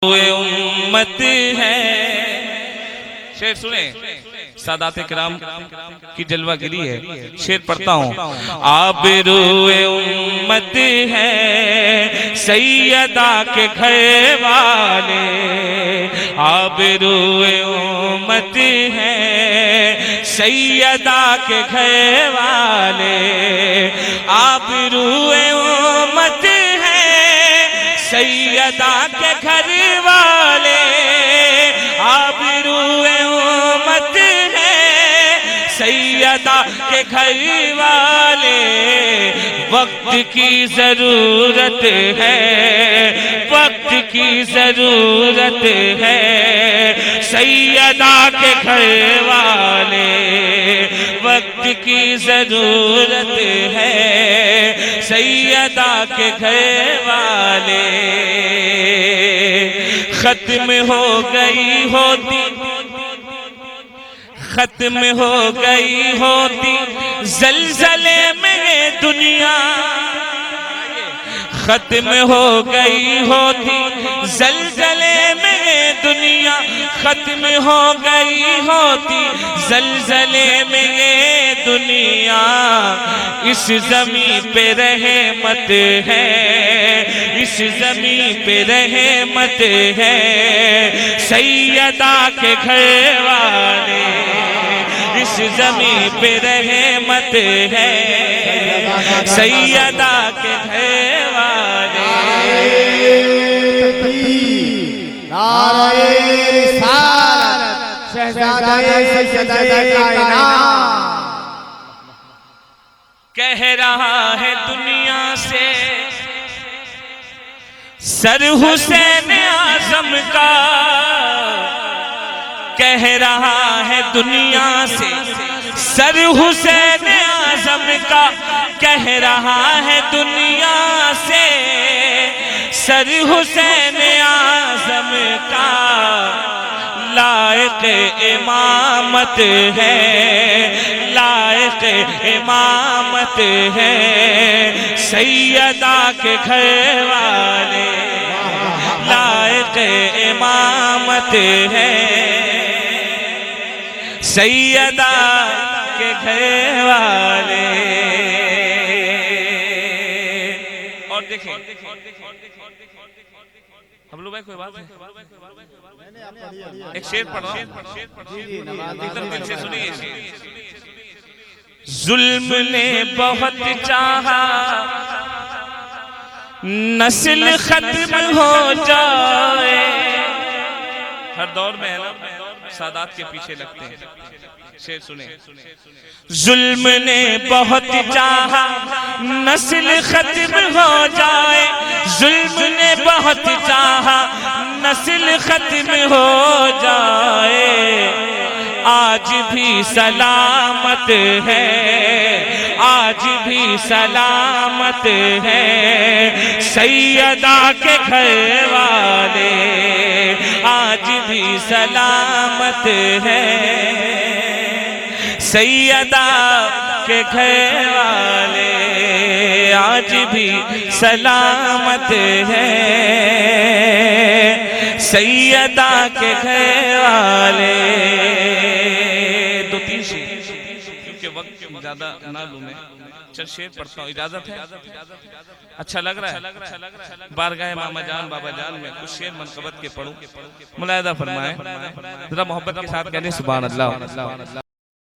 उम्मत है। शेर सुने, सादात किराम की जलवागिरी है। शेर पढ़ता हूँ। आबरूए उम्मत है सैयदा के घर वाले, आबरूए उम्मत है सैयदा के घर वाले, आबरूए उम्मत है सैयदा के घर वाले, आबरूए उम्मत है सैयदा के घर वाले। वक्त की जरूरत है, वक्त की जरूरत है सैयदा के घर वाले, वक्त की जरूरत है सैयदा के घर वाले। खत्म हो गई होती, खत्म हो गई होती जलजले में ये दुनिया, खत्म हो गई होती जलजले में ये दुनिया, खत्म हो गई होती जलजले में ये दुनिया। इस ज़मीं पे रहमत है, इस ज़मीं पे रहमत है सैयदा के घर वाले, इस ज़मीं पे रहमत है सैयदा के घर वाले। नारे रिसालत शहज़ादे सैयदे कायनात। कह रहा है दुनिया से सर हुसैन आज़म का, कह रहा है दुनिया से सर हुसैन आज़म का, कह रहा है दुनिया से सर हुसैन आज़म का। लायक इमामत है, लायक इमामत है सैयदा के घर वाले, लायक इमामत है सैयदा के घर वाले। और देखें हम लोग भाई कोई बात है, एक शेर पढ़ो, एकदम दिल से सुनिए। जुल्म ने बहुत चाहा नस्ल खत्म हो जाए, हर दौर में है ना सादात के पीछे लगते हैं। शेर सुने। जुल्म ने बहुत चाहा नस्ल खत्म हो जाए, जुल्म ने बहुत चाहा नस्ल खत्म हो जाए। आज भी सलामत है, आज भी सलामत है सैयदा के घर वाले, आज भी सलामत है सैयदा के घर वाले, आज भी सलामत है सैयदा के घर वाले। दो तीन शेर क्योंकि वक्त ज्यादा ना लूं मैं, चल शेर पढ़ता हूँ, इजाजत है? अच्छा लग रहा है? बारगाह मामा जान बाबा जान में कुछ शेर मनकबत के पढ़ूं, मुलायदा फरमाए जरा मोहब्बत के साथ कहने सुभान अल्लाह।